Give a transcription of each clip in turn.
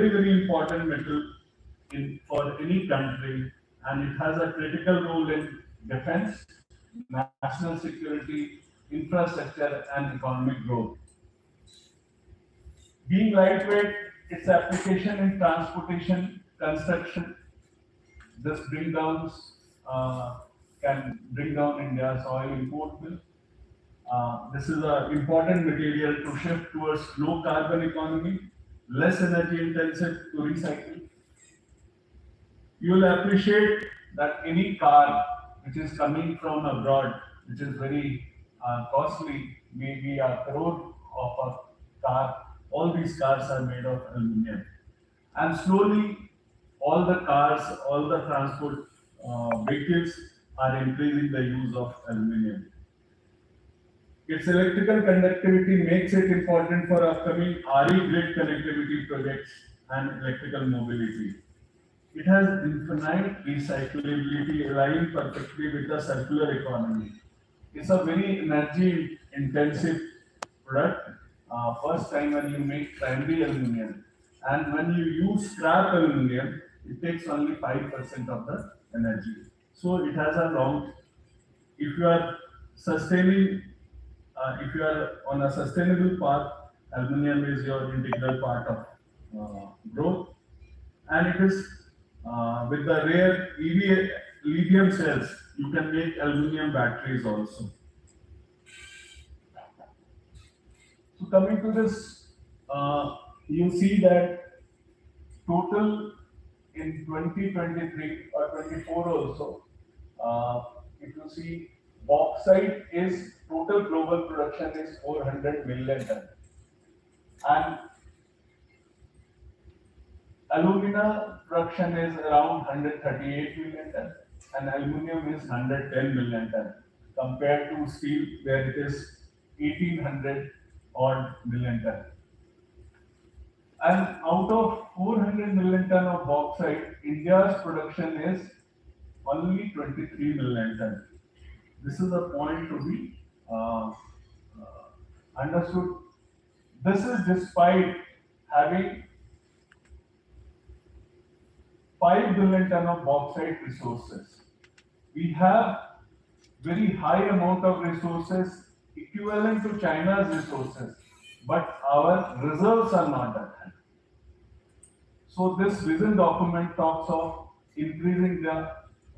very important metal for any country, and it has a critical role in defense, national security, infrastructure, and economic growth. Being lightweight, its application in transportation, construction, this bring downs can bring down India's oil import bill. This is an important material to shift towards low carbon economy, less energy intensive to recycle. You will appreciate that any car which is coming from abroad, which is very costly, maybe a crore of a car, all these cars are made of aluminum. And slowly, all the cars, all the transport vehicles are increasing the use of aluminum. Its electrical conductivity makes it important for upcoming RE grid connectivity projects and electrical mobility. It has infinite recyclability aligned perfectly with the circular economy. It's a very energy intensive product. First time when you make primary aluminum, and when you use scrap aluminum, it takes only 5% of the energy. So it has a long, if you are sustaining, if you are on a sustainable path, aluminum is your integral part of growth, and it is with the rare EV lithium cells, you can make aluminum batteries also. So coming to this, you see that total in 2023 or 24 also, if you see bauxite is total global production is 400 million ton, and alumina production is around 138 million ton, and aluminum is 110 million ton, compared to steel where it is 1800 odd million ton. And out of 400 million ton of bauxite, India's production is only 23 million ton. This is a point to be understood. This is despite having 5 billion ton of bauxite resources. We have very high amount of resources equivalent to China's resources, but our reserves are not that high. So this vision document talks of increasing the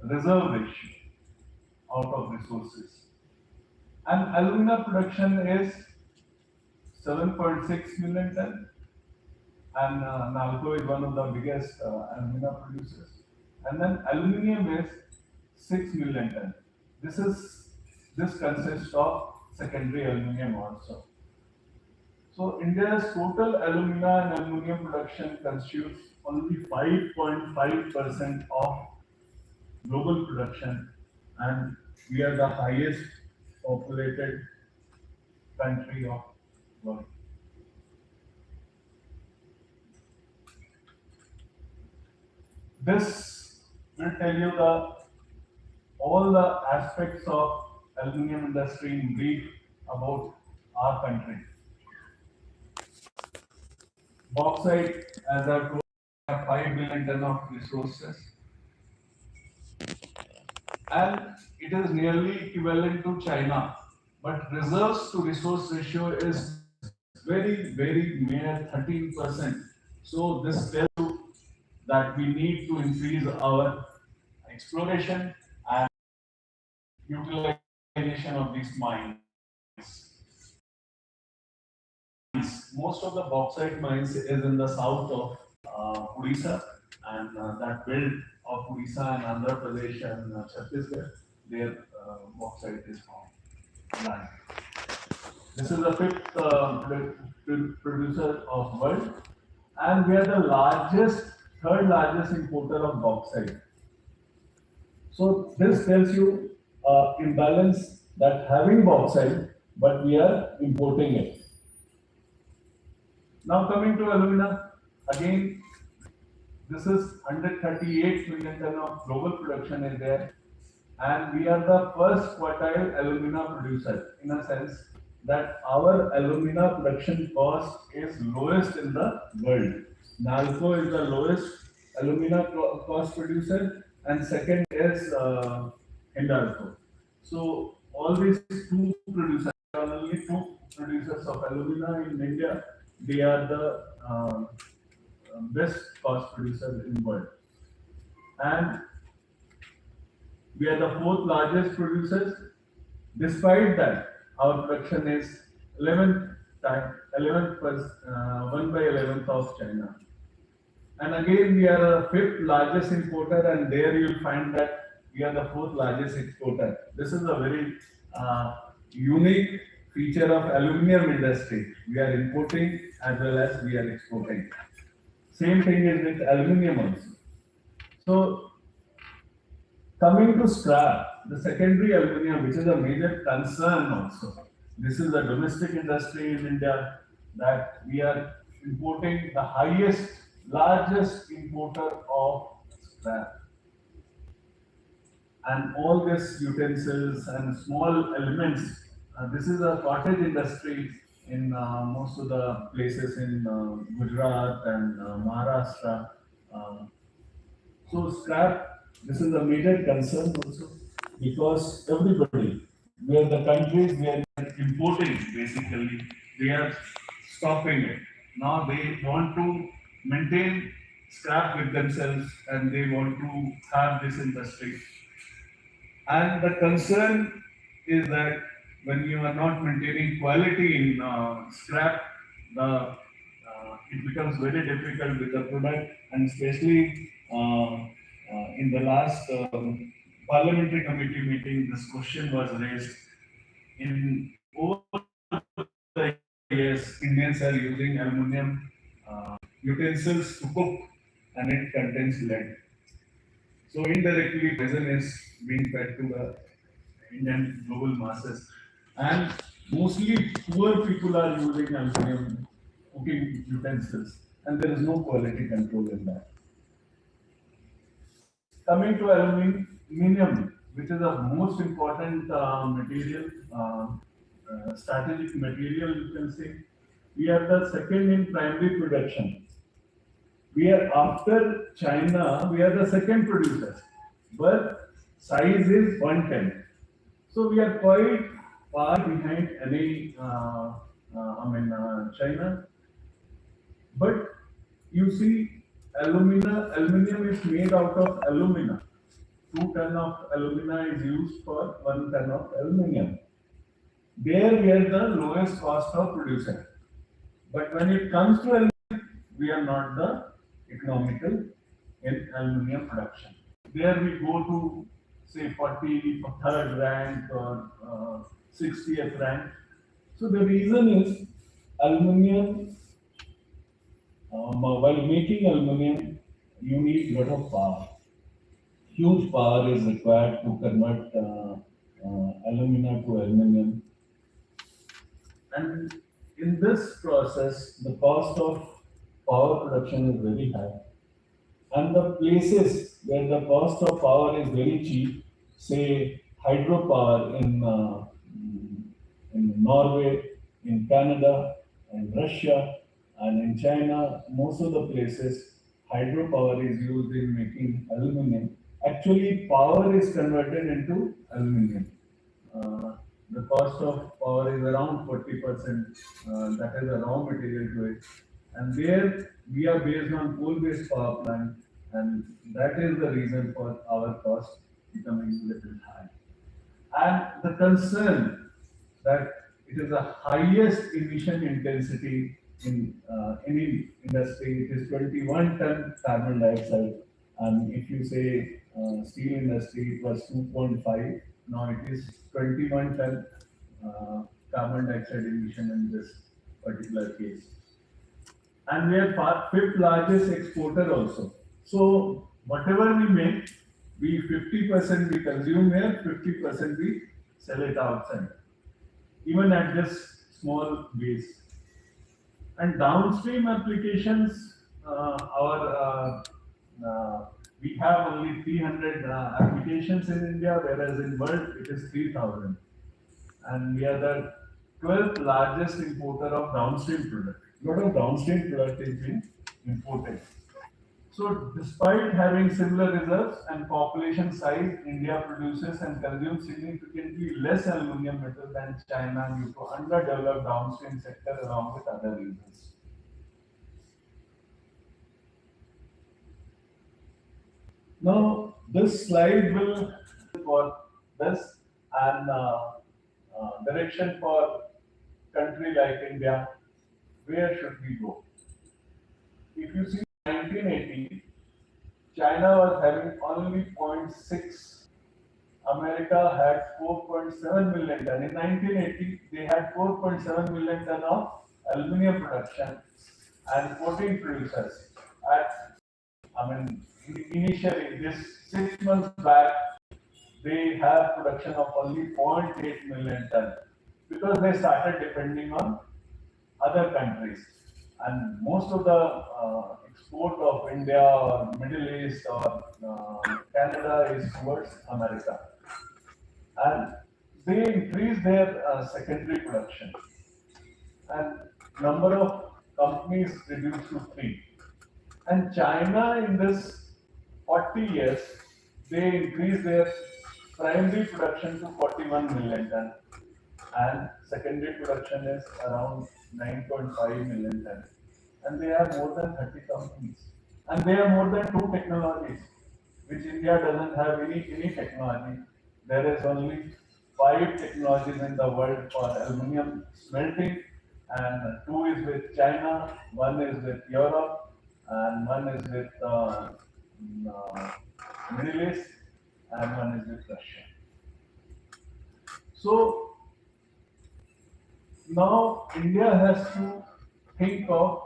reserve ratio out of resources. And alumina production is 7.6 million ton, and Nalco is one of the biggest alumina producers. And then aluminium is 6 million ton. This consists of secondary aluminium also. So India's total alumina and aluminium production constitutes only 5.5% of global production, and we are the highest populated country of world. This will tell you all the aspects of aluminum industry in brief about our country. Bauxite, as I told, have 5 billion ton of resources, and it is nearly equivalent to China. But reserves to resource ratio is very mere 13%. So this tells you that we need to increase our exploration and utilization of these mines. Most of the bauxite mines is in the south of Odisha, and that belt of Odisha and Andhra Pradesh and Chhattisgarh, their bauxite is found. This is the fifth producer of world, and we are the third largest importer of bauxite. So this tells you imbalance that having bauxite, but we are importing it. Now coming to alumina, again, this is 138 million ton of global production is there, and we are the first quartile alumina producer in a sense that our alumina production cost is lowest in the world. Nalco is the lowest alumina cost producer, and second is Hindalco. So all these two producers, there are only two producers of alumina in India. They are the best cost producer in the world, and we are the fourth largest producers. Despite that, our production is 11th time, 11th, 1 by 11th of China. And again, we are a fifth largest importer, and there you'll find that we are the fourth largest exporter. This is a very unique feature of aluminum industry. We are importing as well as we are exporting. Same thing is with aluminum also. So coming to scrap, the secondary aluminum, which is a major concern also. This is a domestic industry in India that we are importing the highest, largest importer of scrap. And all these utensils and small elements, this is a cottage industry in most of the places in Gujarat and Maharashtra. Uh, so scrap, this is a major concern also because everybody, where the countries where they are importing basically, they are stopping it. Now they want to maintain scrap with themselves and they want to have this industry. And the concern is that when you are not maintaining quality in scrap, it becomes very difficult with the product, and especially in the last parliamentary committee meeting, this question was raised. In over the years, Indians are using aluminum utensils to cook, and it contains lead. So indirectly, poison is being fed to the Indian global masses, and mostly poor people are using aluminum cooking utensils, and there is no quality control in that. Coming to aluminum, which is the most important material, strategic material, you can say, we are the second in primary production. We are after China, we are the second producers, but size is 1/10. So we are quite far behind any, China. But you see, aluminum is made out of alumina. 2 ton of alumina is used for 1 ton of aluminum. There we are the lowest cost of producer. But when it comes to aluminum, we are not the economical in aluminum production. There we go to say 43rd rank or 60th rank. So the reason is aluminum, while making aluminum, you need a lot of power. Huge power is required to convert alumina to aluminum. And in this process, the cost of power production is very high. And the places where the cost of power is very cheap, say hydropower in Norway, in Canada, in Russia, and in China, most of the places hydropower is used in making aluminum. Actually, power is converted into aluminum. Uh, the cost of power is around 40%. That is a raw material to it. And there we are based on coal-based power plant, and that is the reason for our cost becoming little high. And the concern that it is the highest emission intensity in any industry. It is 21 ton carbon dioxide, and if you say steel industry, it was 2.5. Now it is 21 ton uh, carbon dioxide emission in this particular case. And we are fifth largest exporter also. So whatever we make, we 50% we consume here, 50% we sell it outside, even at this small base. And downstream applications, we have only 300 applications in India, whereas in world it is 3,000. And we are the 12th largest importer of downstream product. A lot of downstream product is being imported. So, despite having similar reserves and population size, India produces and consumes significantly less aluminium metal than China due to underdeveloped downstream sector along with other reasons. Now, this slide will for this and direction for country like India. Where should we go? If you see 1980, China was having only zero point 0.6. America had 4.7 million ton. In 1980, they had 4.7 million ton of aluminium production and 14 producers. At, initially, this 6 months back, they have production of only 0.8 million ton because they started depending on other countries. And most of the export of India or Middle East or Canada is towards America. And they increase their secondary production. And number of companies reduced to three. And China in this 40 years, they increased their primary production to 41 million ton and secondary production is around 9.5 million ton. And they have more than 30 companies. And they have more than two technologies, which India doesn't have any technology. There is only five technologies in the world for aluminum smelting, and two is with China, one is with Europe, and one is with Middle East, and one is with Russia. So now India has to think of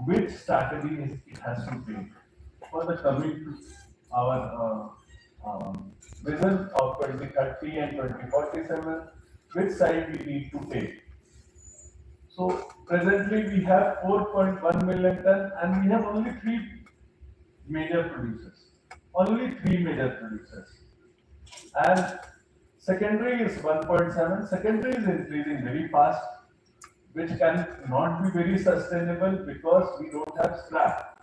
which strategy it has to take for the coming to our vision of 2030 and 2047, which side we need to take. So presently we have 4.1 million ton and we have only three major producers. Only three major producers. And secondary is 1.7. Secondary is increasing very fast, which can not be very sustainable because we don't have scrap.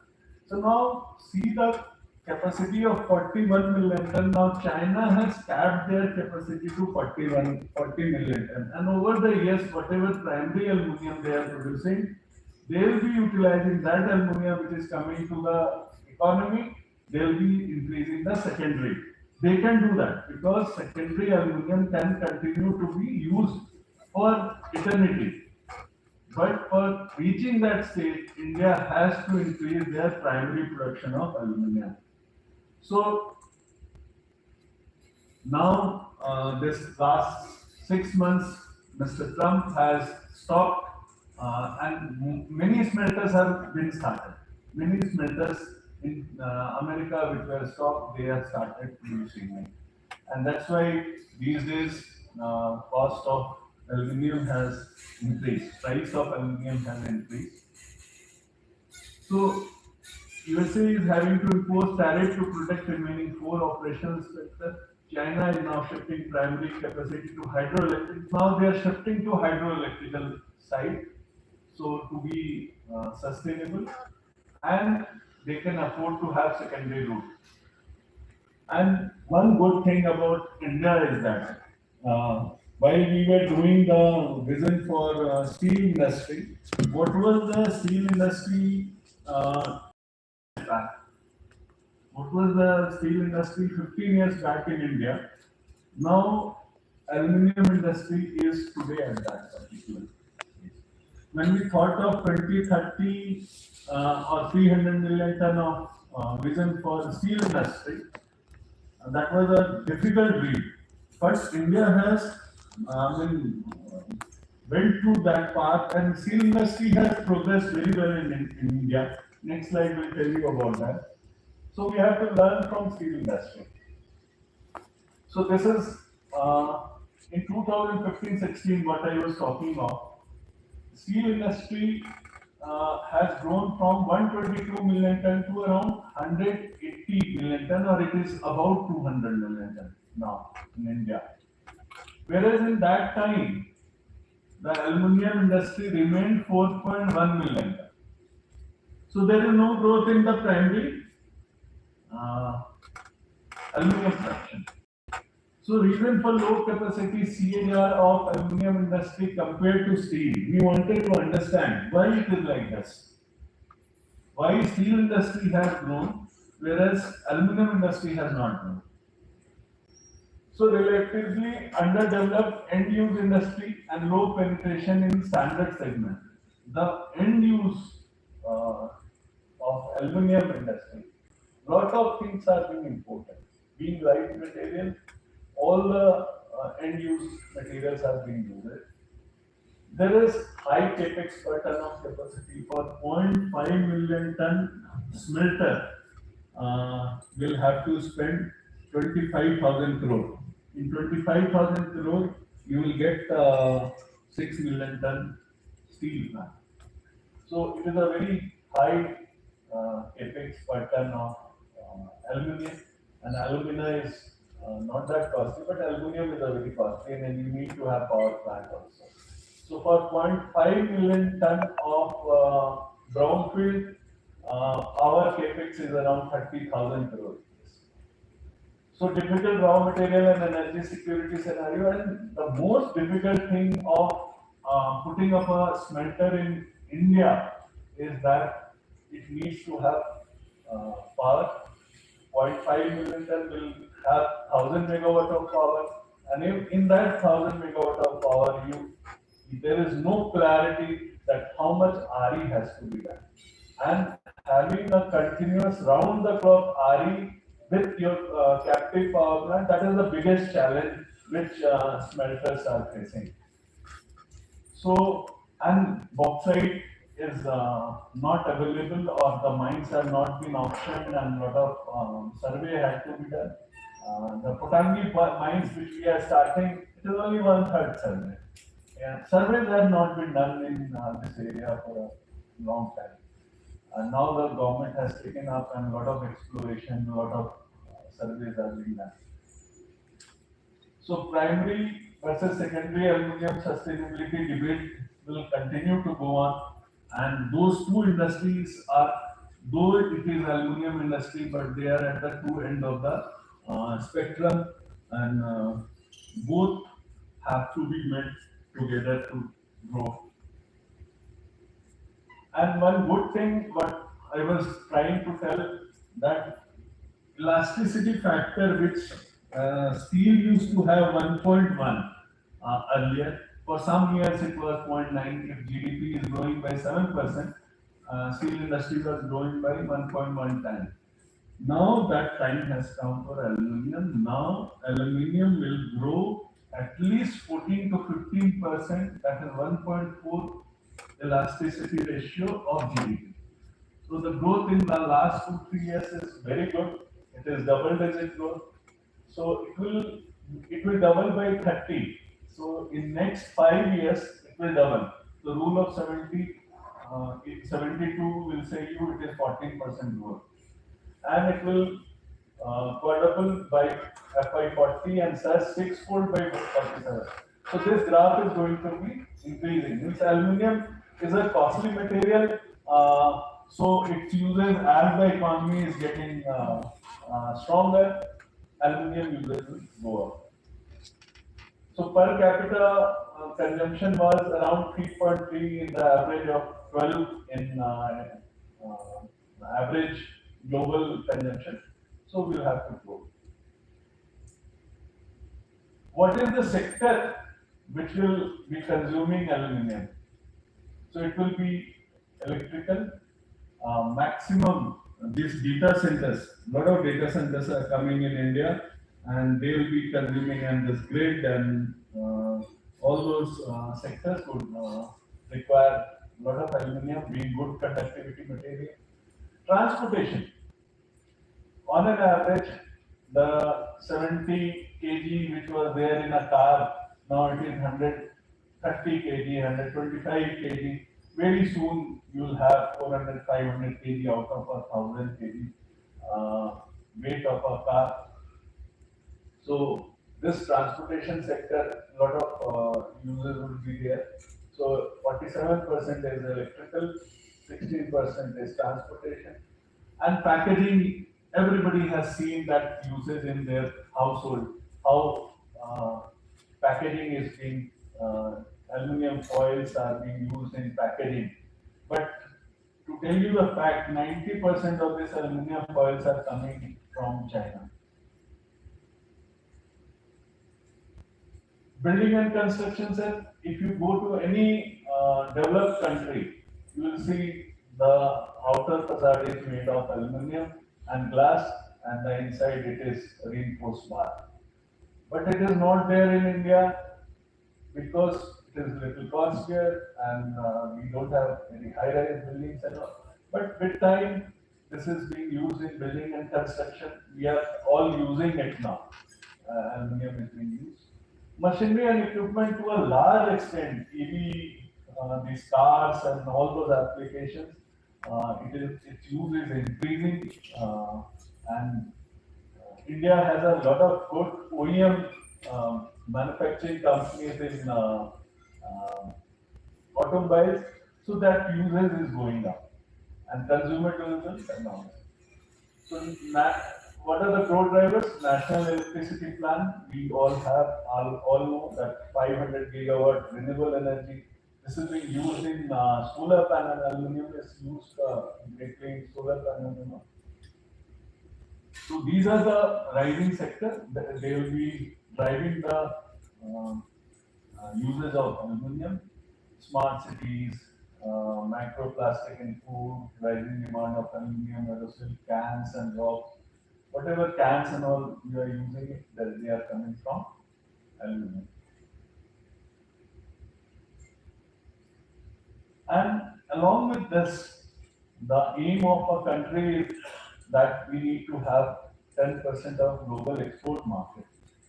So now see the capacity of 41 million ton. Now China has capped their capacity to 40 million ton. And over the years, whatever primary aluminum they are producing, they will be utilizing that aluminum which is coming to the economy. They will be increasing the secondary. They can do that because secondary aluminum can continue to be used for eternity. But for reaching that stage, India has to increase their primary production of aluminum. So now, this last 6 months, Mr. Trump has stopped, and many smelters have been started. Many smelters in America which were stopped, they have started producing it, and that's why these days cost of aluminum has increased. Price of aluminum has increased. So USA is having to impose tariff to protect remaining four operational sectors. China is now shifting primary capacity to hydroelectric. Now they are shifting to hydroelectrical side, so to be sustainable, and they can afford to have secondary route. And one good thing about India is that while we were doing the vision for steel industry, what was the steel industry back? What was the steel industry 15 years back in India? Now, aluminum industry is today at that particular stage. When we thought of 2030 or 300 million ton of vision for steel industry, that was a difficult dream. But India has went through that path, and steel industry has progressed very well in India. Next slide will tell you about that. So we have to learn from steel industry. So this is in 2015-16 what I was talking of. Steel industry has grown from 122 million ton to around 180 million ton, or it is about 200 million ton now in India. Whereas in that time, the aluminum industry remained 4.1 million ton. So there is no growth in the primary uh, aluminum production. So reason for low capacity CAGR of aluminum industry compared to steel. We wanted to understand why it is like this. Why steel industry has grown whereas aluminum industry has not grown. So relatively underdeveloped end use industry and low penetration in standard segment. The end use of aluminum industry, lot of things are being imported. Being light material, all the end use materials are being used. There is high capex per ton of capacity for 0.5 million ton smelter. Will have to spend 25,000 crore. In 25,000 crore, you will get 6 million ton steel plant. So it is a very high capex per ton of aluminum, and alumina is not that costly, but aluminum is a very costly, and then you need to have power plant also. So for 0.5 million ton of brownfield, our capex is around 30,000 crore. So difficult raw material and energy security scenario, and the most difficult thing of putting up a smelter in India is that it needs to have power. 0.5 million ton will have 1,000 megawatt of power, and if in that 1,000 megawatt of power, there is no clarity that how much RE has to be done, and having a continuous round the clock RE with your captive power plant, that is the biggest challenge which smelters are facing. So, and bauxite is not available, or the mines have not been auctioned, and lot of survey had to be done. The Potangi mines which we are starting, it is only one third survey. Yeah, surveys have not been done in this area for a long time. And now the government has taken up, and a lot of exploration, a lot of surveys are being done. So primary versus secondary aluminum sustainability debate will continue to go on, and those two industries are, though it is aluminum industry, but they are at the two end of the spectrum, and both have to be met together to grow. And one good thing, what I was trying to tell, that elasticity factor, which steel used to have 1.1 earlier. For some years it was 0.9. If GDP is growing by 7%, steel industry was growing by 1.1 time. Now that time has come for aluminium. Now aluminium will grow at least 14 to 15%. That is 1.4 elasticity ratio of GDP. So the growth in the last 2 3 years is very good. It is double-digit growth. So it will double by 30. So in next 5 years it will double. The rule of 72 will say you it is 14% growth, and it will quadruple by FY40 and such sixfold by 47. So this graph is going to be increasing. This aluminium is a costly material, so its uses as the economy is getting stronger, aluminium usage will go up. So per capita consumption was around 3.3 in the average of 12 in average global consumption. So we'll have to go. What is the sector which will be consuming aluminium? So it will be electrical, maximum these data centers. A lot of data centers are coming in India, and they will be consuming, and this grid and all those sectors would require a lot of aluminium, being good conductivity material. Transportation, on an average, the 70 kg which was there in a car, now it is 130 kg, 125 kg. Very soon you will have 400, 500 kg out of a 1000 kg weight of a car. So this transportation sector, a lot of users will be there. So 47% is electrical, 16% is transportation, and packaging. Everybody has seen that usage in their household. How packaging is being aluminum foils are being used in packaging. But to tell you the fact, 90% of this aluminum foils are coming from China. Building and construction, sir, if you go to any developed country, you will see the outer facade is made of aluminum and glass, and the inside it is reinforced bar. But it is not there in India because it is little costlier and we don't have any high-rise buildings and all. But with time, this is being used in building and construction. We are all using it now. Aluminum is being used. Machinery and equipment to a large extent, EV, these cars and all those applications, its use is increasing, and India has a lot of good OEM manufacturing companies in automobiles, so that usage is going up and consumer durable and all. So, what are the growth drivers? National electricity plan. We all know that 500 gigawatt renewable energy. This is being used in solar panel. Aluminum is used greatly in solar panel. So these are the rising sector. They will be driving the usage of aluminum, smart cities, microplastic in food, rising demand of aluminum, aerosol cans and drops. Whatever cans and all you are using it, they are coming from aluminum. And along with this, the aim of a country is that we need to have 10% of global export market.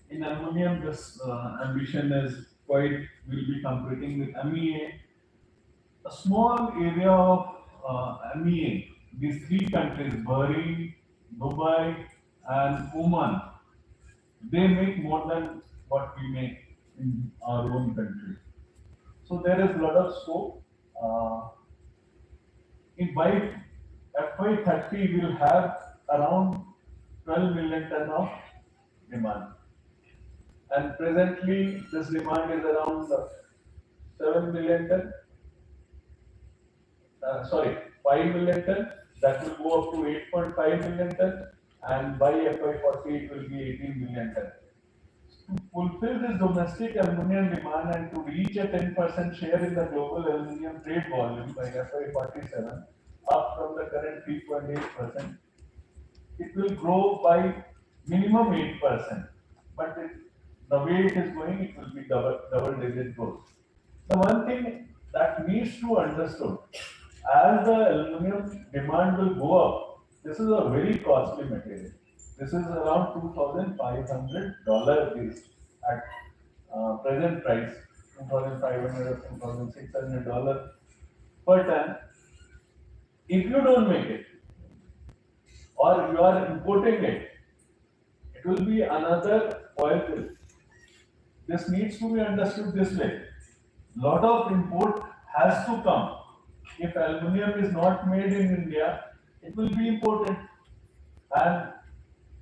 In aluminum, this ambition is quite, will be competing with MEA. A small area of MEA, these three countries, Bahrain, Dubai, and Oman, they make more than what we make in our own country. So there is a lot of scope. In by FY30, we will have around 12 million ton of demand. And presently, this demand is around 7 million ton. Sorry, 5 million ton. That will go up to 8.5 million ton. And by FY40, it will be 18 million ton. To fulfill this domestic aluminum demand and to reach a 10% share in the global aluminum trade volume by FY47, up from the current 3.8%, it will grow by minimum 8%. But the way it is going, it will be double-digit growth. The one thing that needs to understood, as the aluminum demand will go up, this is a very costly material. This is around $2,500 at present price, $2,500 or $2,600 per ton. If you don't make it, or you are importing it, it will be another oil bill. This needs to be understood this way. Lot of import has to come. If aluminum is not made in India, it will be imported. And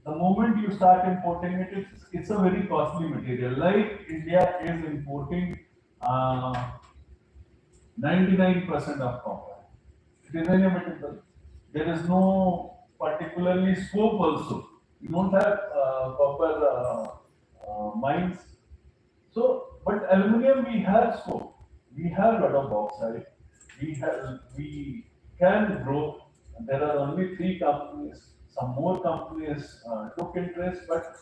the moment you start importing it, it's a very costly material. Like India is importing 99% of copper. It is inevitable. There is no particularly scope also. You don't have copper mines. So, but aluminum we have scope. We have lot of bauxite. We can grow. There are only three companies. Some more companies took interest, but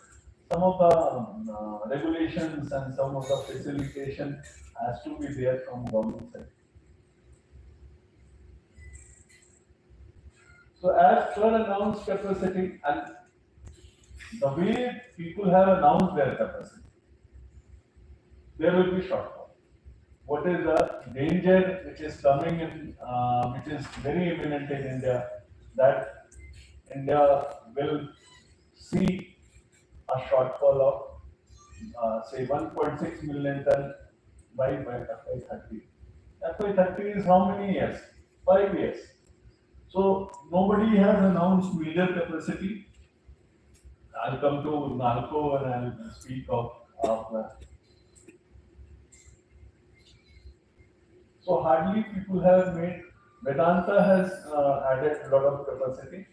some of the regulations and some of the facilitation has to be there from government side. So as per announced capacity and the way people have announced their capacity, there will be shortfall. What is the danger which is coming in, which is very imminent in India, that India will see a shortfall of say 1.6 million ton by FY30. FY30 is how many years? 5 years. So nobody has announced major capacity. I'll come to Nalco and I'll speak of that. So hardly people have made. Vedanta has added a lot of capacity.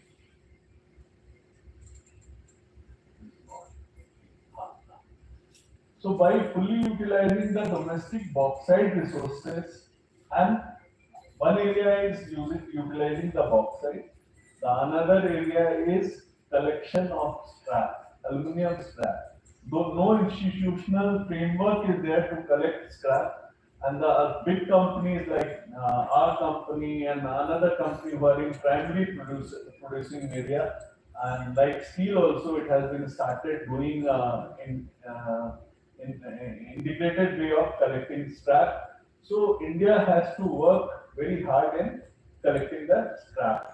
So by fully utilizing the domestic bauxite resources, and one area is utilizing the bauxite, the another area is collection of scrap, aluminium scrap. Though no institutional framework is there to collect scrap, and the big companies like our company and another company who are in primary producing area, and like steel also, it has been started doing in integrated way of collecting scrap. So India has to work very hard in collecting the scrap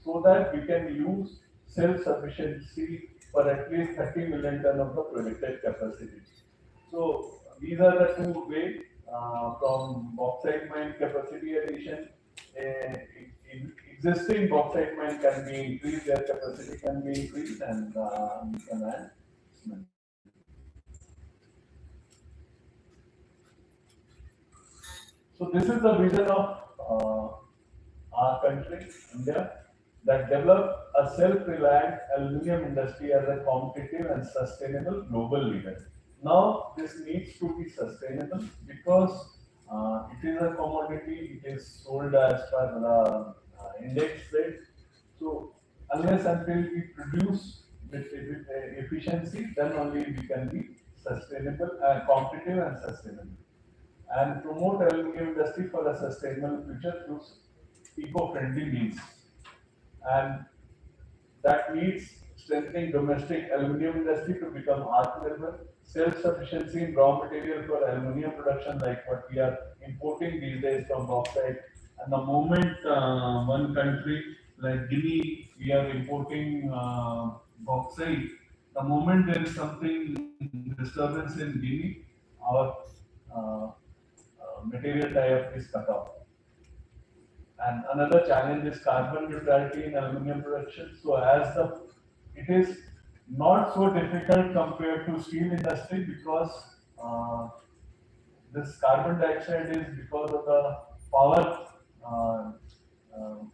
so that we can use self-sufficiency for at least 30 million ton of the projected capacity. So these are the two ways from bauxite mine capacity addition. Existing bauxite mine can be increased, their capacity can be increased, and we can add cement. So this is the vision of our country, India, that develop a self-reliant aluminium industry as a competitive and sustainable global leader. Now, this needs to be sustainable because it is a commodity, it is sold as per the index rate. So, unless until we produce with efficiency, then only we can be sustainable, competitive and sustainable, and promote aluminum industry for a sustainable future through eco-friendly means. And that needs strengthening domestic aluminum industry to become Atmanirbhar, self-sufficiency in raw material for aluminum production, like what we are importing these days from bauxite. And the moment one country like Guinea, we are importing bauxite, the moment there is something disturbance in Guinea, our material tie-up is cut off. And another challenge is carbon neutrality in aluminum production. So as the it is not so difficult compared to steel industry because uh, this carbon dioxide is because of the power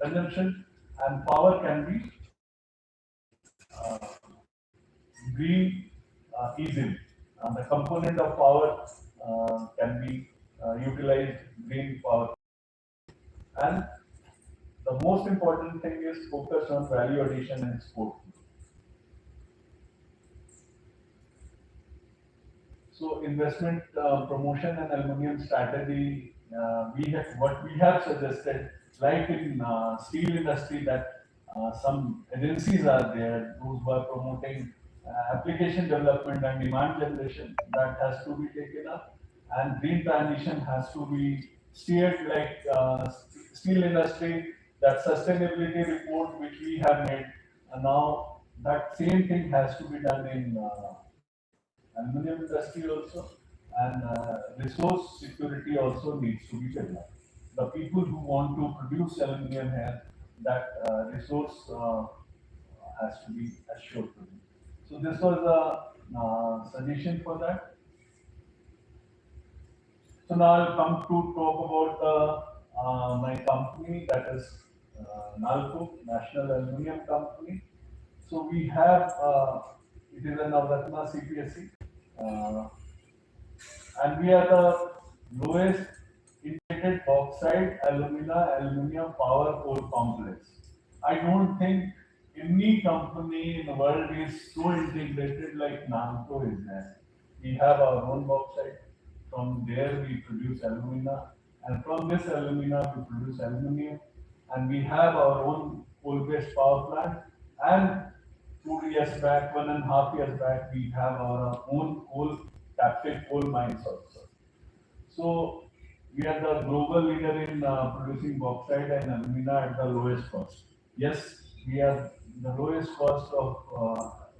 consumption, and power can be green easily. The component of power can be utilized green power, and the most important thing is focus on value addition and export. So investment promotion and aluminum strategy, we have what we have suggested, like in steel industry, that some agencies are there those who are promoting application development and demand generation, that has to be taken up, and green transition has to be steered like steel industry. That sustainability report which we have made, now that same thing has to be done in aluminum industry also, and resource security also needs to be developed. The people who want to produce aluminum here, that resource has to be assured to them. So this was a suggestion for that. So now I'll come to talk about my company, that is Nalco, National Aluminium Company. So we have, it is a Navratna CPSC, uh, and we are the lowest integrated bauxite, alumina, aluminum power coal complex. I don't think any company in the world is so integrated like Namco is there. We have our own bauxite. From there we produce alumina, and from this alumina we produce aluminum, and we have our own coal-based power plant. And 2 years back, 1.5 years back, we have our own coal captive coal mines also. So we are the global leader in producing bauxite and alumina at the lowest cost. Yes, we are the lowest cost of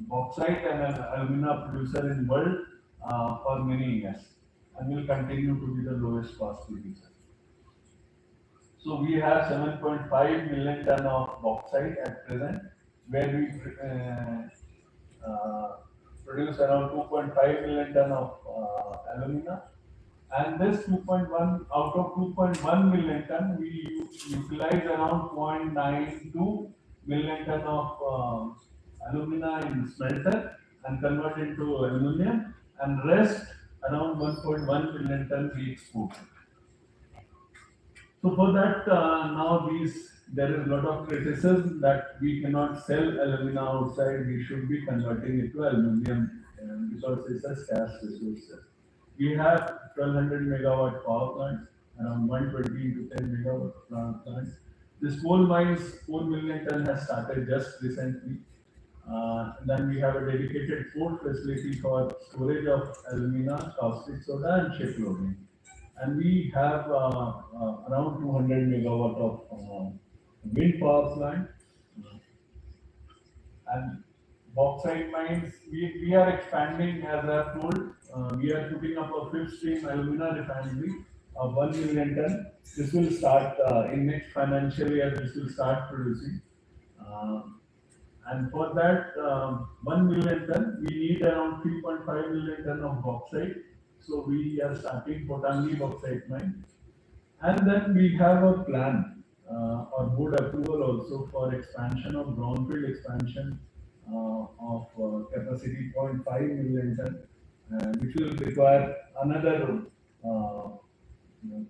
bauxite and an alumina producer in world for many years, and will continue to be the lowest cost producer. So we have 7.5 million ton of bauxite at present, where we produce around 2.5 million ton of alumina. And this 2.1, out of 2.1 million ton, we utilize around 0.92 million ton of alumina in smelter and convert into aluminum, and rest around 1.1 million ton we export. So for that, now there is a lot of criticism that we cannot sell alumina outside. We should be converting it to aluminum because it's a scarce resource. We have 1200 megawatt power plants, around 120 to 10 megawatt plants. This coal mines, 4 million ton has started just recently. Then we have a dedicated port facility for storage of alumina, caustic soda, and ship loading. And we have around 200 megawatt of wind power plant. And bauxite mines, we are expanding, as I have told. We are putting up a fifth stream alumina refinery of 1 million ton. This will start in next financial year. This will start producing. Uh, and for that 1 million ton, we need around 3.5 million ton of bauxite. So we are starting Potangi bauxite mine. And then we have a plan or board approval also for expansion of brownfield expansion of capacity 0.5 million ton, which will require another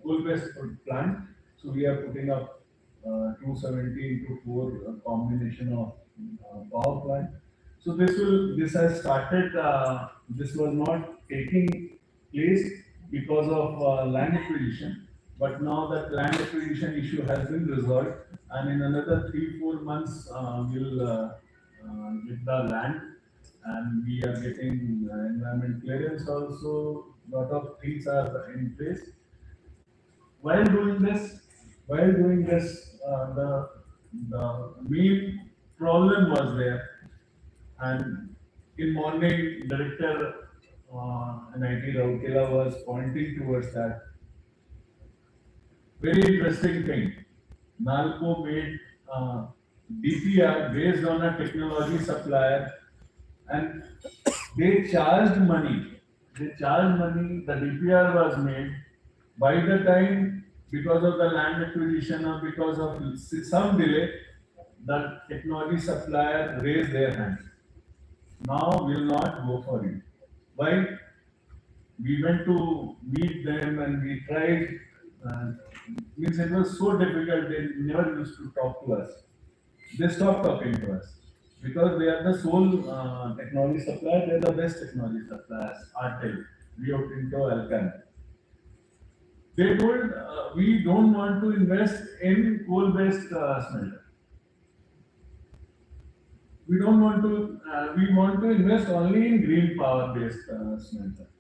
coal-based plant. So we are putting up 270 into 4 combination of power plant. So this has started. This was not taking place because of land acquisition, but now that land acquisition issue has been resolved, and in another 3 4 months we'll get the land, and we are getting environment clearance also. Lot of things are in place. While doing this, the main problem was there, and in morning, director NIT Raukela was pointing towards that. Very interesting thing. Nalco made DPR based on a technology supplier, and they charged money. They charged money. The DPR was made. By the time, because of the land acquisition or because of some delay, the technology supplier raised their hand. Now will not go for it. Why? We went to meet them and we tried. Means it was so difficult. They never used to talk to us. They stopped talking to us because they are the sole technology supplier. They are the best technology suppliers. Artel, Rio Tinto, Alcan. They told we don't want to invest in coal-based smelter. We don't want to. We want to invest only in green power-based smelter.